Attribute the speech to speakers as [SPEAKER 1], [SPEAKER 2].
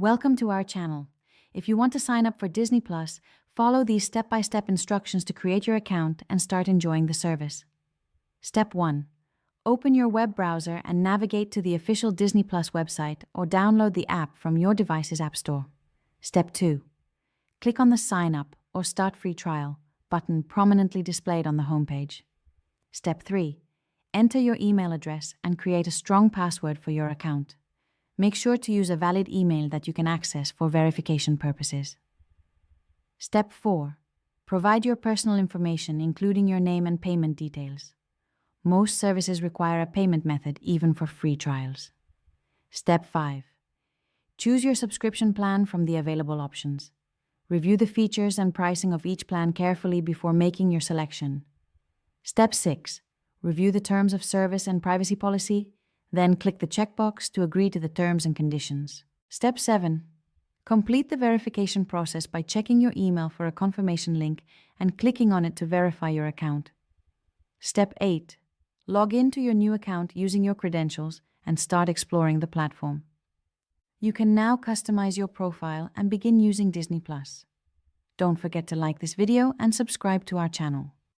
[SPEAKER 1] Welcome to our channel. If you want to sign up for Disney Plus, follow these step-by-step instructions to create your account and start enjoying the service. Step 1. Open your web browser and navigate to the official Disney Plus website or download the app from your device's app store. Step 2. Click on the Sign Up or Start Free Trial button prominently displayed on the homepage. Step 3. Enter your email address and create a strong password for your account. Make sure to use a valid email that you can access for verification purposes. Step 4. Provide your personal information, including your name and payment details. Most services require a payment method even for free trials. Step 5. Choose your subscription plan from the available options. Review the features and pricing of each plan carefully before making your selection. Step 6. Review the terms of service and privacy policy, then click the checkbox to agree to the terms and conditions. Step 7. Complete the verification process by checking your email for a confirmation link and clicking on it to verify your account. Step 8. Log in to your new account using your credentials and start exploring the platform. You can now customize your profile and begin using Disney Plus. Don't forget to like this video and subscribe to our channel.